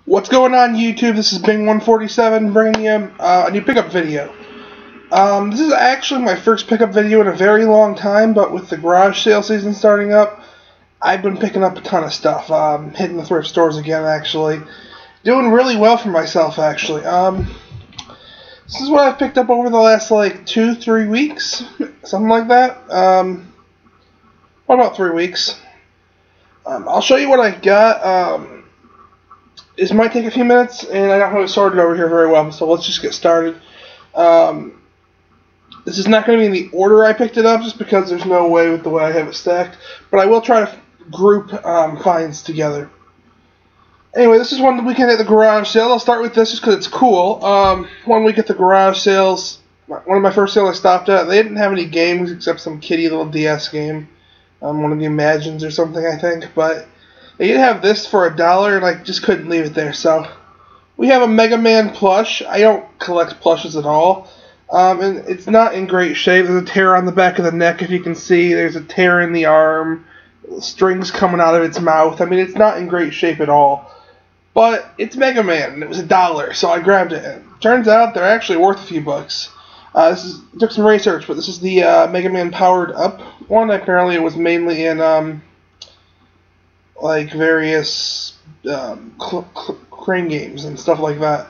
What's going on YouTube? This is Bing147 bringing you a new pickup video. This is actually my first pickup video in a very long time, but with the garage sale season starting up, I've been picking up a ton of stuff. Hitting the thrift stores again, actually. Doing really well for myself, actually. This is what I've picked up over the last, like, 2-3 weeks. Something like that. What about 3 weeks? I'll show you what I got. This might take a few minutes, and I don't have it sorted over here very well, so let's just get started. This is not going to be in the order I picked it up, just because there's no way with the way I have it stacked, but I will try to group finds together. Anyway, this is one weekend at the garage sale. I'll start with this just because it's cool. One week at the garage sales, one of my first sales I stopped at, they didn't have any games except some kiddie little DS game. One of the Imagines or something, I think, but they did have this for $1, and I just couldn't leave it there. So we have a Mega Man plush. I don't collect plushes at all, and it's not in great shape. There's a tear on the back of the neck, if you can see. There's a tear in the arm, strings coming out of its mouth. I mean, it's not in great shape at all. But it's Mega Man, and it was $1, so I grabbed it. And turns out they're actually worth a few bucks. It took some research, but this is the Mega Man Powered Up one. Apparently, it was mainly in like various crane games and stuff like that.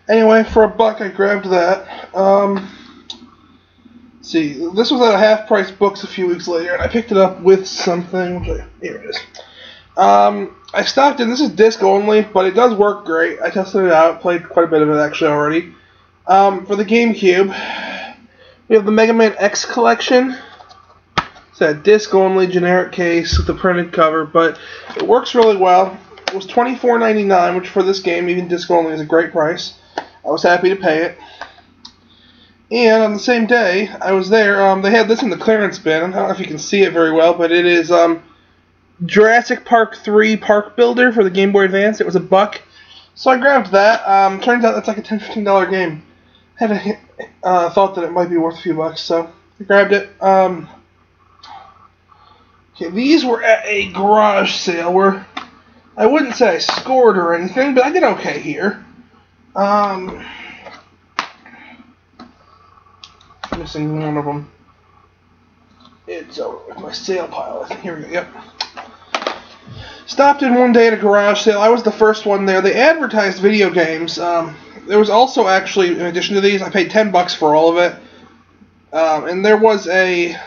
Anyway, for $1 I grabbed that. Let's see, this was at a half-price Books a few weeks later, and I picked it up with something. Here it is. I stopped in. This is disc only, but it does work great. I tested it out, played quite a bit of it actually already. For the Gamecube, we have the Mega Man X collection. It's a disc only generic case with the printed cover, but it works really well. It was $24.99, which for this game, even disc only, is a great price. I was happy to pay it. And on the same day I was there, they had this in the clearance bin. I don't know if you can see it very well, but it is Jurassic Park 3 Park Builder for the Game Boy Advance. It was $1, so I grabbed that. Turns out that's like a $10-15 game. I had a thought that it might be worth a few bucks, so I grabbed it. Okay, these were at a garage sale where I wouldn't say I scored or anything, but I did okay here. Missing one of them. It's over with my sale pile. Here we go. Yep. Stopped in one day at a garage sale. I was the first one there. They advertised video games. There was also actually, in addition to these, I paid $10 for all of it. And there was a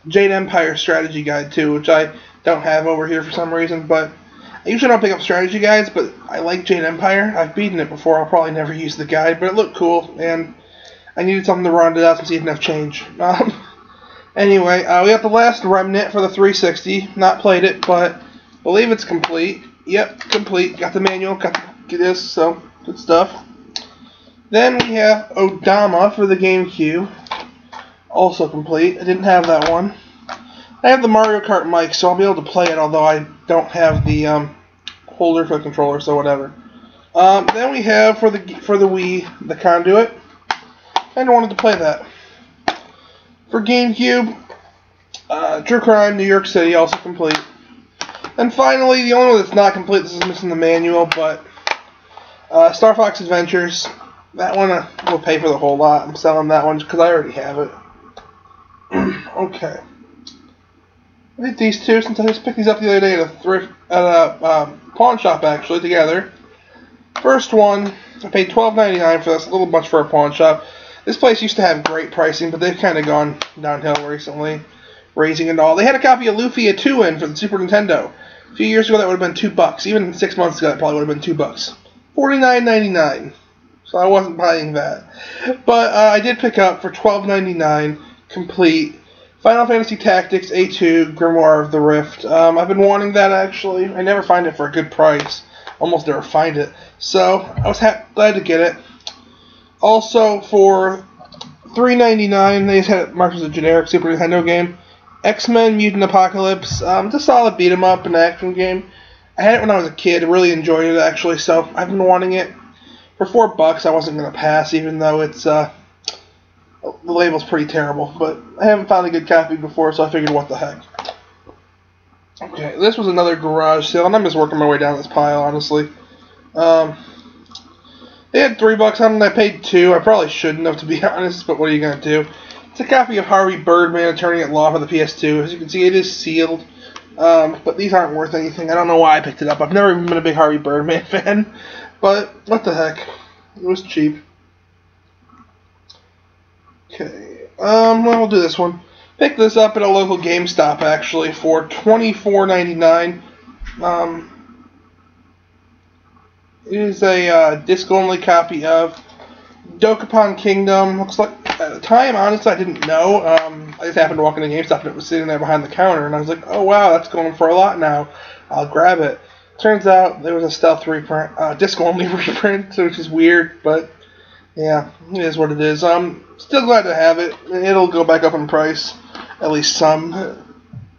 Jade Empire strategy guide too, which I don't have over here for some reason. But I usually don't pick up strategy guides, but I like Jade Empire. I've beaten it before. I'll probably never use the guide, but it looked cool, and I needed something to round it out since he didn't have change. Anyway, we got the last remnant for the 360. Not played it, but believe it's complete. Yep, complete. Got the manual, got the disc, so good stuff. Then we have Odama for the Gamecube. Also complete. I didn't have that one. I have the Mario Kart mic, so I'll be able to play it, although I don't have the holder for the controller, so whatever. Then we have for the Wii, the Conduit. I wanted to play that. For Gamecube, True Crime, New York City, also complete. And finally, the only one that's not complete, this is missing the manual, but Star Fox Adventures. That one will pay for the whole lot. I'm selling that one because I already have it. Okay. I did these two since I just picked these up the other day at a pawn shop, actually, together. First one, I paid $12.99 for this, a little much for a pawn shop. This place used to have great pricing, but they've kind of gone downhill recently, raising and all. They had a copy of Lufia 2 in for the Super Nintendo. A few years ago, that would have been $2. Even 6 months ago, that probably would have been $2. $49.99. So I wasn't buying that. But I did pick up for $12.99, complete, Final Fantasy Tactics A2 Grimoire of the Rift. I've been wanting that, actually. I never find it for a good price. Almost never find it. So I was glad to get it. Also, for $3.99, they just had it marked as a generic Super Nintendo game. X-Men Mutant Apocalypse. It's a solid beat-em-up and action game. I had it when I was a kid. Really enjoyed it, actually, so I've been wanting it. For $4, I wasn't going to pass, even though it's the label's pretty terrible. But I haven't found a good copy before, so I figured, what the heck. Okay, this was another garage sale, and I'm just working my way down this pile, honestly. They had $3 on them. I paid $2. I probably shouldn't have, to be honest, but what are you going to do? It's a copy of Harvey Birdman, Attorney at Law for the PS2. As you can see, it is sealed, but these aren't worth anything. I don't know why I picked it up. I've never even been a big Harvey Birdman fan, but what the heck. It was cheap. Okay, we'll do this one. Picked this up at a local GameStop, actually, for $24.99. It is a disc-only copy of Dokapon Kingdom. Looks like, at the time, honestly, I didn't know. I just happened to walk into GameStop and it was sitting there behind the counter, and I was like, oh wow, that's going for a lot now. I'll grab it. Turns out there was a stealth reprint, disc-only reprint, which is weird, but yeah, it is what it is. Still glad to have it. It'll go back up in price, at least some.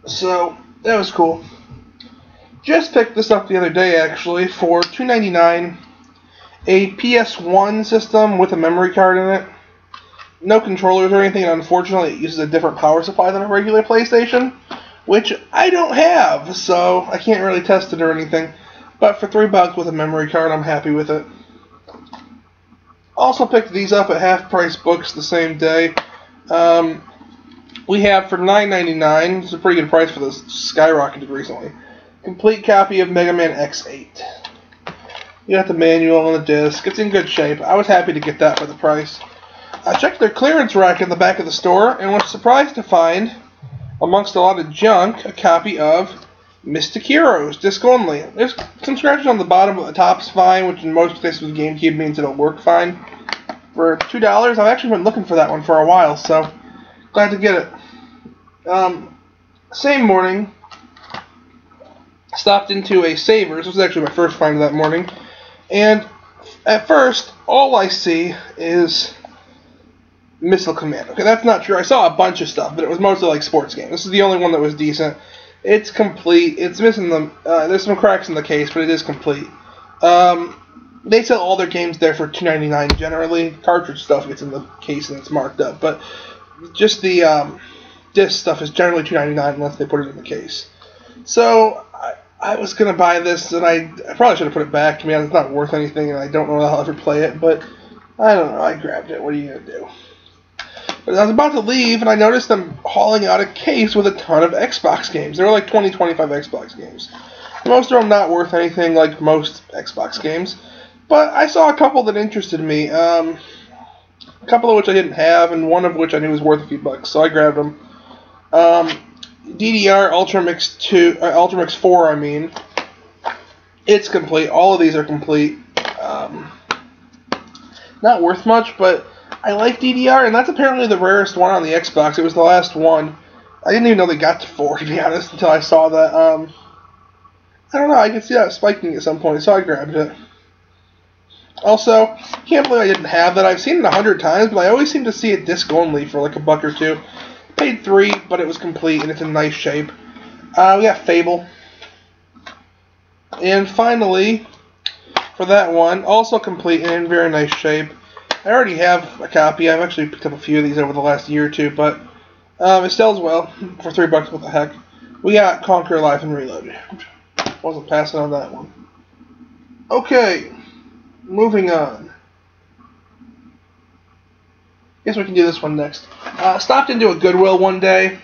So, that was cool. Just picked this up the other day, actually, for $2.99. A PS1 system with a memory card in it. No controllers or anything, and unfortunately it uses a different power supply than a regular PlayStation, which I don't have, so I can't really test it or anything. But for $3 with a memory card, I'm happy with it. Also picked these up at Half Price Books the same day. We have for $9.99. It's a pretty good price for this. Skyrocketed recently. Complete copy of Mega Man X8. You got the manual and the disc. It's in good shape. I was happy to get that for the price. I checked their clearance rack in the back of the store and was surprised to find, amongst a lot of junk, a copy of Mystic Heroes, disc only. There's some scratches on the bottom, but the top's fine, which in most cases with GameCube means it'll work fine. For $2, I've actually been looking for that one for a while, so glad to get it. Same morning, stopped into a Savers. This was actually my first find of that morning. And at first, all I see is Missile Command. Okay, that's not true. I saw a bunch of stuff, but it was mostly like sports games. This is the only one that was decent. It's complete. It's missing the... there's some cracks in the case, but it is complete. They sell all their games there for $2.99 generally. Cartridge stuff gets in the case and it's marked up. But just the disc stuff is generally $2.99 unless they put it in the case. So I was going to buy this, and I probably should have put it back. To me, it's not worth anything, and I don't know if I'll ever play it. But I don't know. I grabbed it. What are you going to do? But I was about to leave, and I noticed them hauling out a case with a ton of Xbox games. There were like 20, 25 Xbox games. Most of them not worth anything like most Xbox games. But I saw a couple that interested me. A couple of which I didn't have, and one of which I knew was worth a few bucks, so I grabbed them. DDR Ultramix 2, Ultramix 4, I mean. It's complete. All of these are complete. Not worth much, but I like DDR, and that's apparently the rarest one on the Xbox. It was the last one. I didn't even know they got to 4, to be honest, until I saw that. I don't know, I could see that spiking at some point, so I grabbed it. Also, can't believe I didn't have that. I've seen it 100 times, but I always seem to see it disc only for like a buck or two. Paid $3, but it was complete, and it's in nice shape. We got Fable. And finally, for that one, also complete and in very nice shape. I already have a copy. I've actually picked up a few of these over the last year or two, but it sells well for $3. What the heck? We got Conquer Life and Reload. Wasn't passing on that one. Okay, moving on. Guess we can do this one next. Stopped into a Goodwill one day.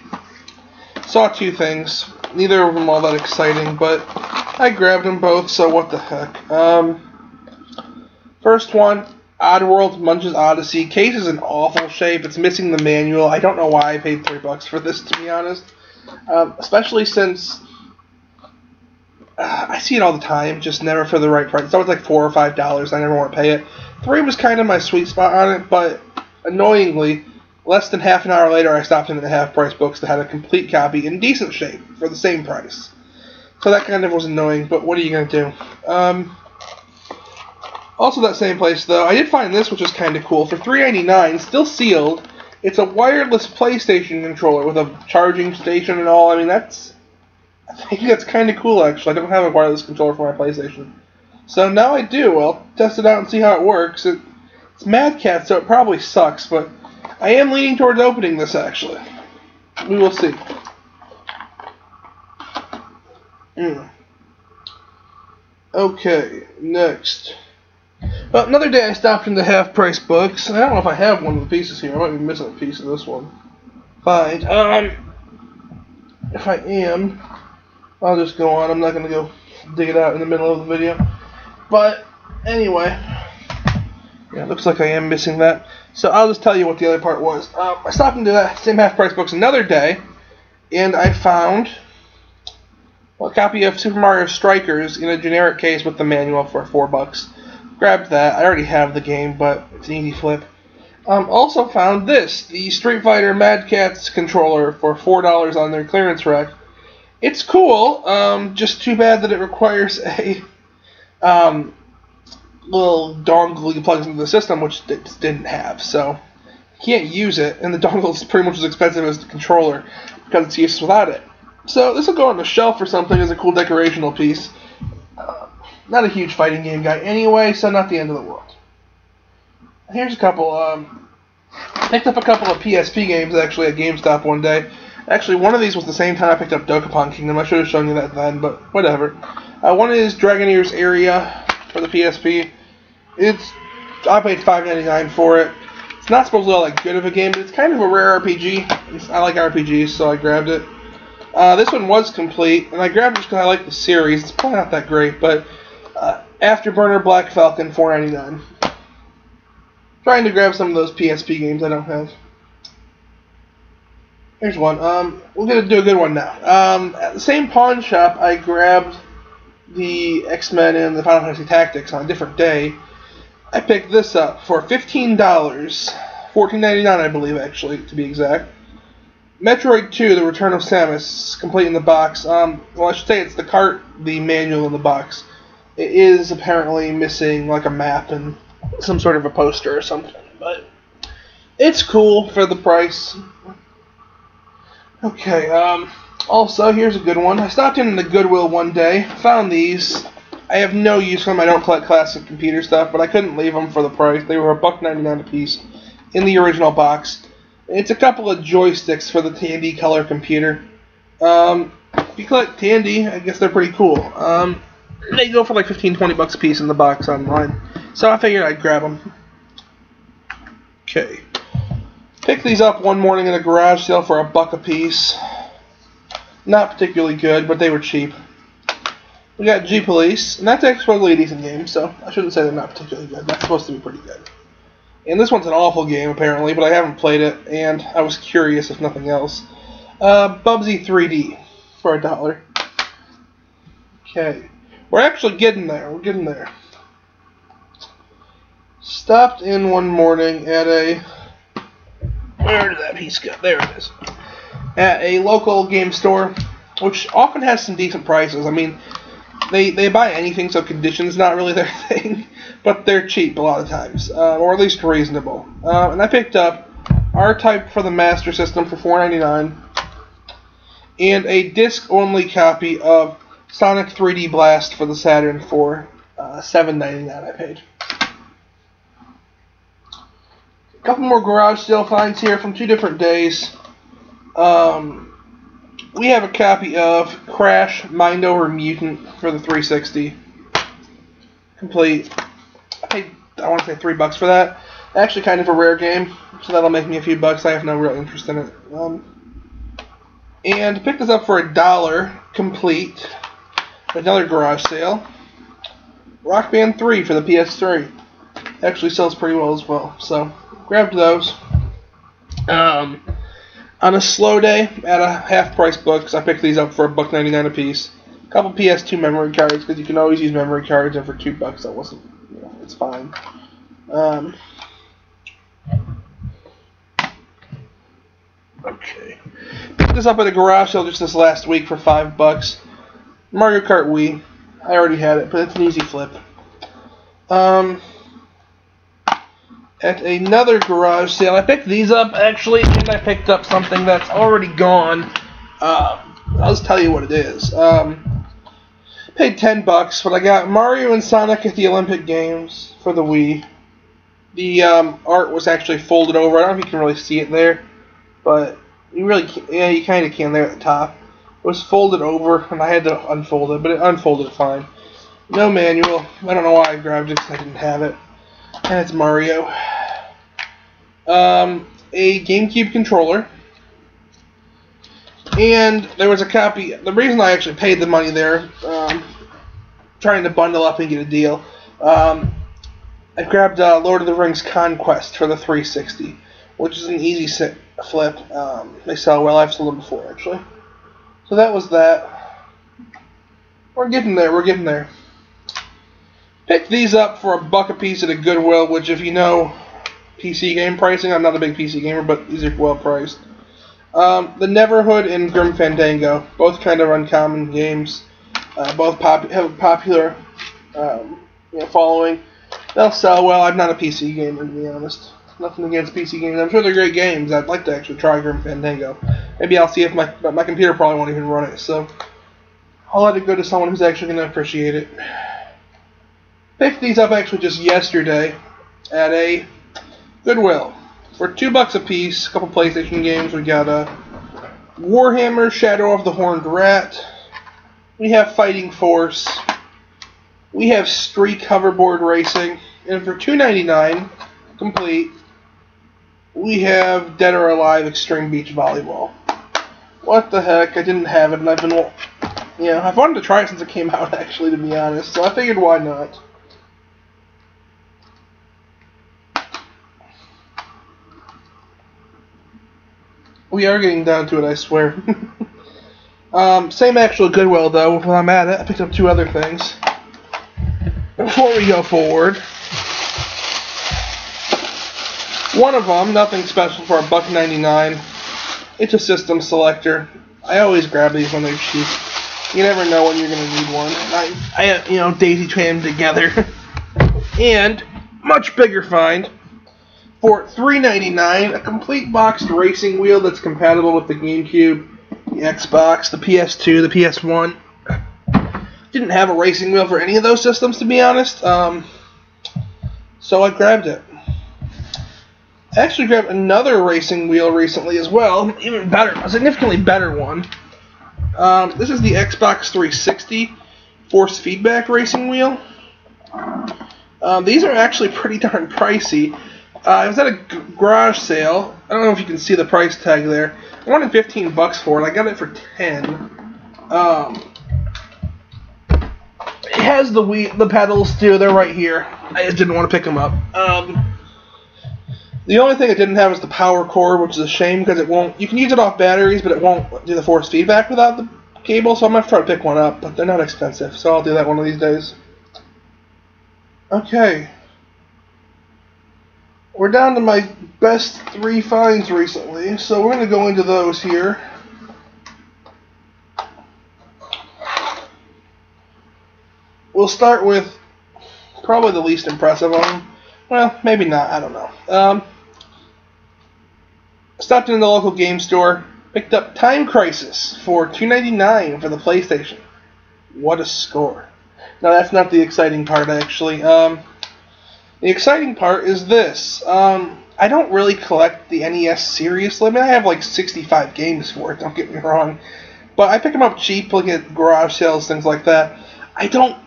Saw two things. Neither of them all that exciting, but I grabbed them both, so what the heck. First one, Oddworld Munch's Odyssey. Case is in awful shape. It's missing the manual. I don't know why I paid $3 for this, to be honest. Especially since I see it all the time, just never for the right price. It's always like $4 or $5. I never want to pay it. $3 was kind of my sweet spot on it, but annoyingly, less than half an hour later, I stopped into the Half Price Books that had a complete copy in decent shape for the same price. So that kind of was annoying, but what are you going to do? Also that same place, though, I did find this, which is kind of cool. For $3.99, still sealed, it's a wireless PlayStation controller with a charging station and all. I mean, I think that's kind of cool, actually. I don't have a wireless controller for my PlayStation. So now I do. I'll test it out and see how it works. It's Mad Cat, so it probably sucks, but I am leaning towards opening this, actually. We will see. Okay, next. Well, another day I stopped into Half Price Books. I don't know if I have one of the pieces here. I might be missing a piece of this one. Fine. If I am, I'll just go on. I'm not going to go dig it out in the middle of the video. But, anyway. Yeah, it looks like I am missing that. So I'll just tell you what the other part was. I stopped into that same Half Price Books another day, and I found a copy of Super Mario Strikers in a generic case with the manual for $4. Grabbed that. I already have the game, but it's an easy flip. Also found this, the Street Fighter Mad Catz controller for $4 on their clearance rack. It's cool, just too bad that it requires a little dongle you plug into the system, which it just didn't have. So you can't use it, and the dongle is pretty much as expensive as the controller because it's useless without it. So this will go on the shelf or something as a cool decorational piece. Not a huge fighting game guy anyway, so not the end of the world. Here's a couple, picked up a couple of PSP games actually at GameStop one day. Actually, one of these was the same time I picked up Dokapon Kingdom. I should have shown you that then, but whatever. One is Dragoneer's Area for the PSP. I paid $5.99 for it. It's not supposed to be all that good of a game, but it's kind of a rare RPG. I like RPGs, so I grabbed it. This one was complete, and I grabbed it because I like the series. It's probably not that great, but Afterburner Black Falcon, $4.99. Trying to grab some of those PSP games I don't have. Here's one. We're going to do a good one now. At the same pawn shop, I grabbed the X-Men and the Final Fantasy Tactics on a different day. I picked this up for $15. $14.99, I believe, actually, to be exact. Metroid 2, The Return of Samus, complete in the box. Well, I should say it's the cart, the manual in the box. It is apparently missing, like, a map and some sort of a poster or something, but it's cool for the price. Okay, also, here's a good one. I stopped in the Goodwill one day, found these. I have no use for them. I don't collect classic computer stuff, but I couldn't leave them for the price. They were $1.99 a piece in the original box. It's a couple of joysticks for the Tandy color computer. If you collect Tandy, I guess they're pretty cool. They go for like $15-20 a piece in the box online. So I figured I'd grab them. Okay. Picked these up one morning in a garage sale for $1 a piece. Not particularly good, but they were cheap. We got G-Police, and that's actually supposedly a decent game, so I shouldn't say they're not particularly good. That's supposed to be pretty good. And this one's an awful game, apparently, but I haven't played it, and I was curious, if nothing else. Bubsy 3D for $1. Okay. We're actually getting there. We're getting there. Stopped in one morning at a... Where did that piece go? There it is. At a local game store, which often has some decent prices. I mean, they buy anything, so condition's not really their thing. But they're cheap a lot of times, or at least reasonable. And I picked up R-Type for the Master System for $4.99, and a disc-only copy of Sonic 3D Blast for the Saturn for $7.99 I paid. A couple more garage sale finds here from two different days. We have a copy of Crash Mind Over Mutant for the 360. Complete. I paid, I want to say $3 for that. Actually kind of a rare game, so that'll make me a few bucks. I have no real interest in it. And picked this up for $1 complete. Another garage sale. Rock Band 3 for the PS3. Actually sells pretty well as well, so grabbed those. On a slow day at a half-price Books, I picked these up for $1.99 a piece. A couple PS2 memory cards, because you can always use memory cards, and for $2 that wasn't, you know, it's fine. Okay. Picked this up at a garage sale just this last week for $5. Mario Kart Wii. I already had it, but it's an easy flip. At another garage sale, I picked these up actually, and I picked up something that's already gone. I'll just tell you what it is. Paid $10, but I got Mario and Sonic at the Olympic Games for the Wii. The art was actually folded over. I don't know if you can really see it there, but you really can, yeah, you kind of can there at the top. It was folded over, and I had to unfold it, but it unfolded fine. No manual. I don't know why I grabbed it, because I didn't have it. And it's Mario. A GameCube controller. And there was a copy. The reason I actually paid the money there, trying to bundle up and get a deal, I grabbed Lord of the Rings Conquest for the 360, which is an easy flip. They sell well. I've sold them before, actually. So that was that. We're getting there. We're getting there. Picked these up for $1 a piece at a Goodwill, which, if you know PC game pricing, I'm not a big PC gamer, but these are well priced. The Neverhood and Grim Fandango, both kind of uncommon games. Both have a popular following. They'll sell well. I'm not a PC gamer, to be honest. Nothing against PC games. I'm sure they're great games. I'd like to actually try Grim Fandango. Maybe I'll see if my computer probably won't even run it. So I'll let it go to someone who's actually going to appreciate it. Picked these up actually just yesterday at a Goodwill for $2 a piece. A couple PlayStation games. We got Warhammer: Shadow of the Horned Rat. We have Fighting Force. We have Streak Hoverboard Racing, and for $2.99 complete, we have Dead or Alive Extreme Beach Volleyball. What the heck? I didn't have it, and I've wanted to try it since it came out, actually, to be honest. So I figured, why not? We are getting down to it, I swear. Same actual Goodwill, though. While I'm at it, I picked up 2 other things. Before we go forward, one of them, nothing special for $1.99. It's a system selector. I always grab these when they're cheap. You never know when you're going to need one. And I daisy chain them together. And much bigger find for $3.99, a complete boxed racing wheel that's compatible with the Gamecube, the Xbox, the PS2, the PS1. Didn't have a racing wheel for any of those systems, to be honest, so I grabbed it. I actually grabbed another racing wheel recently as well, even better, a significantly better one. This is the Xbox 360 force feedback racing wheel. These are actually pretty darn pricey. It was at a garage sale. I don't know if you can see the price tag there. I wanted $15 for it. I got it for $10. It has the pedals too. They're right here. I just didn't want to pick them up. The only thing it didn't have is the power cord, which is a shame because it won't. You can use it off batteries, but it won't do the force feedback without the cable. So I'm gonna try to pick one up, but they're not expensive, so I'll do that one of these days. Okay. We're down to my best 3 finds recently, so we're going to go into those here. We'll start with probably the least impressive of them. Well, maybe not, I don't know. Stopped in the local game store, picked up Time Crisis for $2.99 for the PlayStation. What a score. Now, that's not the exciting part, actually. The exciting part is this. I don't really collect the NES seriously. I mean, I have like 65 games for it, don't get me wrong. But I pick them up cheap, looking at garage sales, things like that. I don't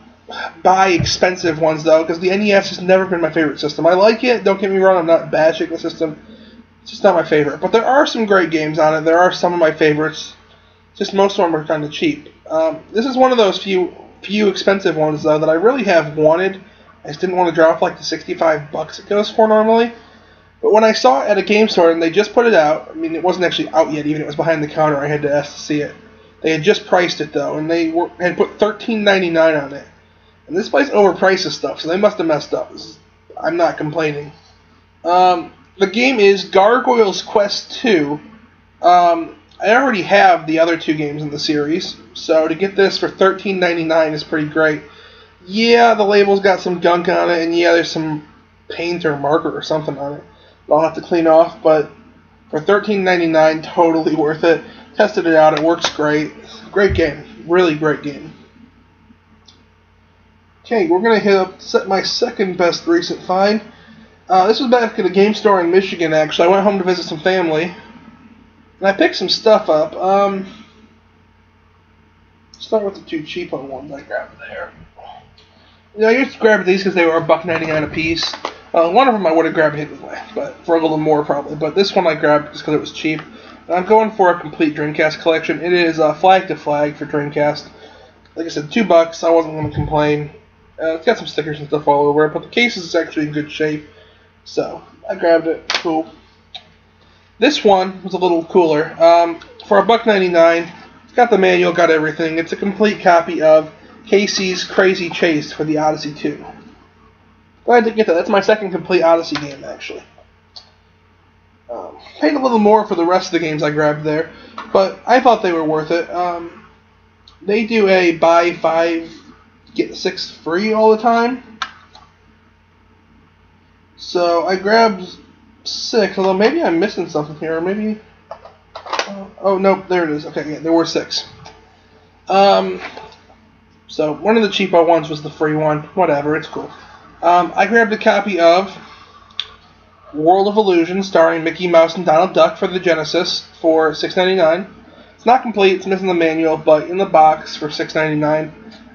buy expensive ones, though, because the NES has never been my favorite system. I like it, don't get me wrong, I'm not bashing the system. It's just not my favorite. But there are some great games on it. There are some of my favorites. Just most of them are kind of cheap. This is one of those few expensive ones, though, that I really have wanted. I just didn't want to drop like the $65 it goes for normally. But when I saw it at a game store and they just put it out, I mean, it wasn't actually out yet, even it was behind the counter, I had to ask to see it. They had just priced it, though, and they had put $13.99 on it. And this place overprices stuff, so they must have messed up. I'm not complaining. The game is Gargoyle's Quest 2. I already have the other 2 games in the series, so to get this for $13.99 is pretty great. Yeah, the label's got some gunk on it, and yeah, there's some paint or marker or something on it that I'll have to clean off, but for $13.99, totally worth it. Tested it out, it works great. Great game. Really great game. Okay, we're going to hit up my second best recent find. This was back at a game store in Michigan, actually. I went home to visit some family, and I picked some stuff up. start with the two cheapo ones I grabbed there. I used to grab these because they were $1.99 a piece. One of them I would have grabbed anyway, but for a little more probably. But this one I grabbed just because it was cheap. And I'm going for a complete Dreamcast collection. It is flag to flag for Dreamcast. Like I said, $2. I wasn't going to complain. It's got some stickers and stuff all over it, but the case is actually in good shape. So I grabbed it. Cool. This one was a little cooler. For $1.99, it's got the manual, got everything. It's a complete copy of Casey's Crazy Chase for the Odyssey 2. Glad to get that. That's my second complete Odyssey game, actually. Paid a little more for the rest of the games I grabbed there, but I thought they were worth it. They do a buy 5, get 6 free all the time. So I grabbed 6, although maybe I'm missing something here, or maybe... oh, nope, there it is. Okay, yeah, there were 6. So one of the cheapo ones was the free one. Whatever, it's cool. I grabbed a copy of World of Illusion, starring Mickey Mouse and Donald Duck for the Genesis for $6.99. It's not complete, it's missing the manual, but in the box for $6.99,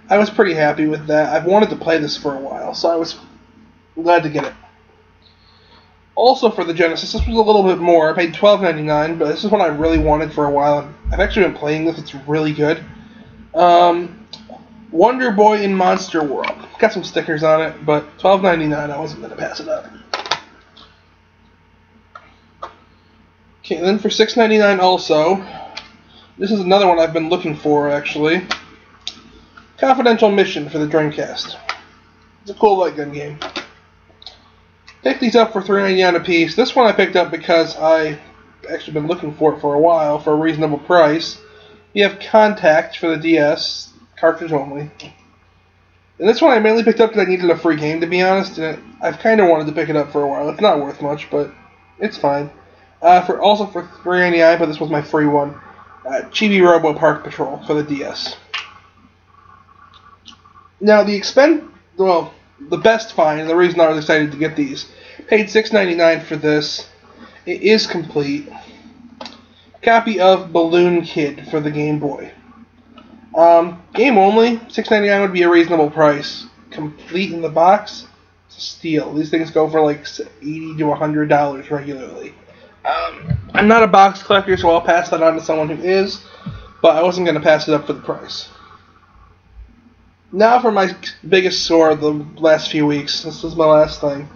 I was pretty happy with that. I've wanted to play this for a while, so I was glad to get it. Also for the Genesis, this was a little bit more. I paid $12.99, but this is one I really wanted for a while. I've actually been playing this, it's really good. Wonder Boy in Monster World. Got some stickers on it, but $12.99, I wasn't going to pass it up. Okay, then for $6.99 also, this is another one I've been looking for, actually. Confidential Mission for the Dreamcast. It's a cool light gun game. Picked these up for $3.99 a piece. This one I picked up because I actually been looking for it for a while for a reasonable price. You have Contact for the DS, cartridge only. And this one I mainly picked up because I needed a free game, to be honest, and I've kind of wanted to pick it up for a while. It's not worth much, but it's fine. Also for $3.99, but this was my free one. Chibi Robo Park Patrol for the DS. Now the best find, and the reason I was excited to get these, paid $6.99 for this. It is complete. Copy of Balloon Kid for the Game Boy. Game only, $6.99 would be a reasonable price. Complete in the box, it's a steal. These things go for like $80 to $100 regularly. I'm not a box collector, so I'll pass that on to someone who is, but I wasn't going to pass it up for the price. Now for my biggest score of the last few weeks. This was my last thing.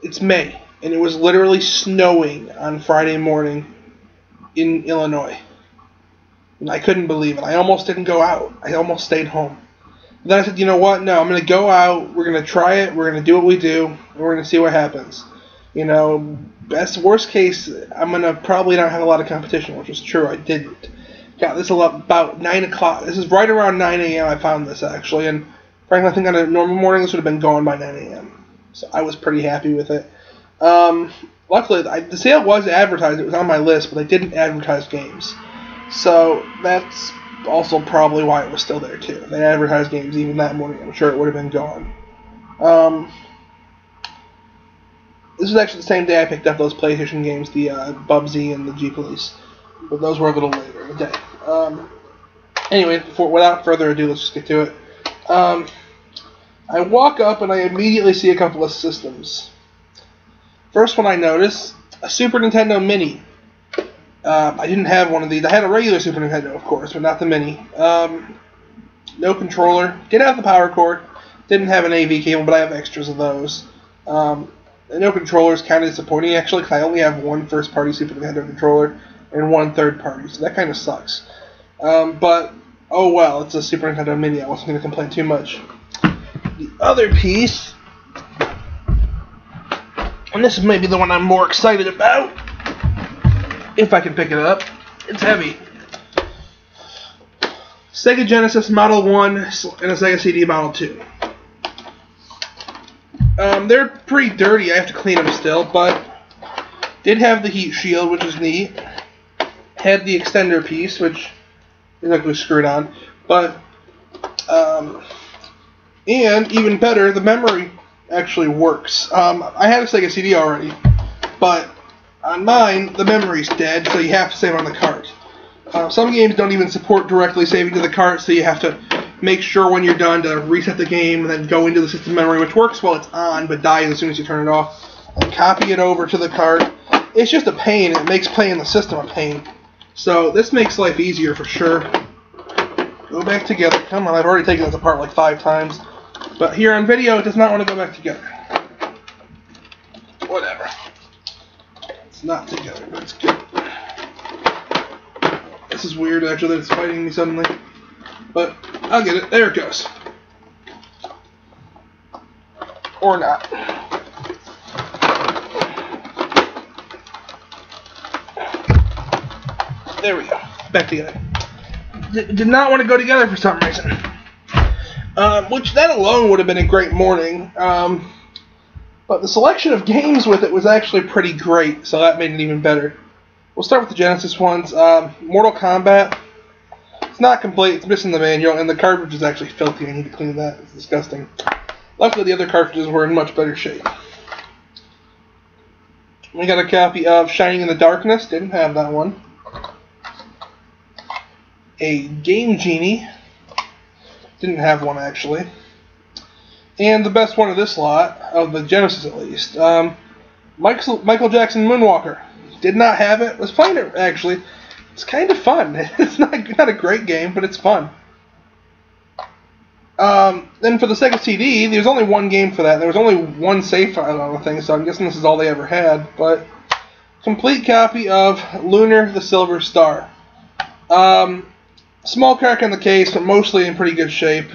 It's May, and it was literally snowing on Friday morning in Illinois. And I couldn't believe it. I almost didn't go out. I almost stayed home. And then I said, you know what? No, I'm going to go out. We're going to try it. We're going to do what we do. And we're going to see what happens. You know, worst case, I'm going to probably not have a lot of competition, which is true. I didn't. Got this about 9 o'clock. This is right around 9 a.m. I found this, actually. And frankly, I think on a normal morning, this would have been gone by 9 a.m. So I was pretty happy with it. Luckily, the sale was advertised. It was on my list, but they didn't advertise games. So that's also probably why it was still there, too. If they advertised games even that morning, I'm sure it would have been gone. This is actually the same day I picked up those PlayStation games, the Bubsy and the G-Police. But those were a little later in the day. Anyway, without further ado, let's just get to it. I walk up and I immediately see a couple of systems. First one I notice, a Super Nintendo Mini. I didn't have one of these. I had a regular Super Nintendo, of course, but not the Mini. No controller. Did have the power cord. Didn't have an AV cable, but I have extras of those. No controller is kind of disappointing, actually, because I only have one first-party Super Nintendo controller and one third-party, so that kind of sucks. But, oh well, it's a Super Nintendo Mini. I wasn't going to complain too much. The other piece, and this is maybe the one I'm more excited about, if I can pick it up. It's heavy. Sega Genesis Model 1 and a Sega CD Model 2. They're pretty dirty. I have to clean them still, but did have the heat shield, which is neat. Had the extender piece, which is not going to screw it on, but and even better, the memory actually works. I had a Sega CD already, but on mine the memory's dead, so you have to save on the cart. Some games don't even support directly saving to the cart, so you have to make sure when you're done to reset the game and then go into the system memory, which works while it's on but dies as soon as you turn it off, and copy it over to the cart. It's just a pain. It makes playing the system a pain. So this makes life easier for sure. Go back together. Come on, I've already taken this apart like 5 times. But here on video, it does not want to go back together. Whatever. It's not together, but it's good. This is weird, actually, that it's fighting me suddenly. But I'll get it. There it goes. Or not. There we go. Back together. Did not want to go together for some reason. Which that alone would have been a great morning. But the selection of games with it was actually pretty great, so that made it even better. We'll start with the Genesis ones. Mortal Kombat. It's not complete. It's missing the manual, and the cartridge is actually filthy. I need to clean that. It's disgusting. Luckily, the other cartridges were in much better shape. We got a copy of Shining in the Darkness. Didn't have that one. A Game Genie. Didn't have one, actually. And the best one of this lot, of the Genesis at least, Michael Jackson Moonwalker. Did not have it. Was playing it, actually. It's kind of fun. It's not a great game, but it's fun. Then for the Sega CD, there was only one game for that. There was only one save file on the thing, so I'm guessing this is all they ever had. But complete copy of Lunar the Silver Star. Small crack on the case, but mostly in pretty good shape.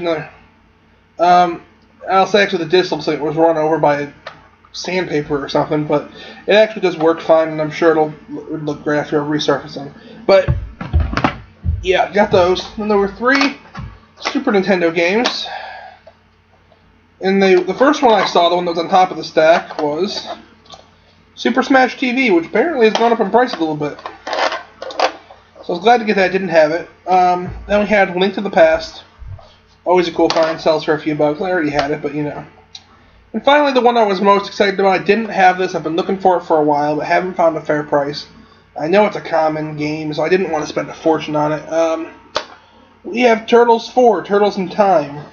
I'll say actually the disc looks like it was run over by sandpaper or something, but it actually does work fine, and I'm sure it would look great after resurfacing. But yeah, got those. And there were 3 Super Nintendo games. And the first one I saw, the one that was on top of the stack, was Super Smash TV, which apparently has gone up in price a little bit. So I was glad to get that. I didn't have it. Then we had Link to the Past. Always a cool find. Sells for a few bucks. I already had it, but you know. And finally, the one I was most excited about. I didn't have this. I've been looking for it for a while, but haven't found a fair price. I know it's a common game, so I didn't want to spend a fortune on it. We have Turtles 4, Turtles in Time.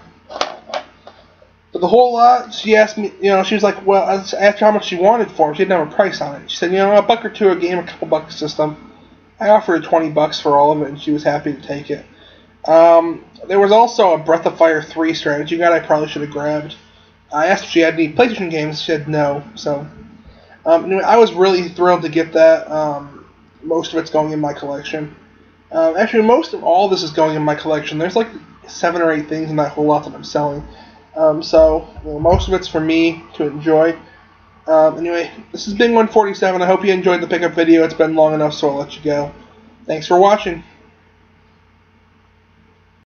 For the whole lot, she asked me, she was like, well, I asked her how much she wanted for it. She didn't have a price on it. She said, $1 or $2 a game, a couple bucks a system. I offered her $20 for all of it, and she was happy to take it. There was also a Breath of Fire 3 strategy guide I probably should have grabbed. I asked if she had any PlayStation games. She said no. So, anyway, I was really thrilled to get that. Most of it's going in my collection. Actually, most of all this is going in my collection. There's like 7 or 8 things in that whole lot that I'm selling. Most of it's for me to enjoy. Anyway, this has been 147. I hope you enjoyed the pickup video. It's been long enough, so I'll let you go. Thanks for watching.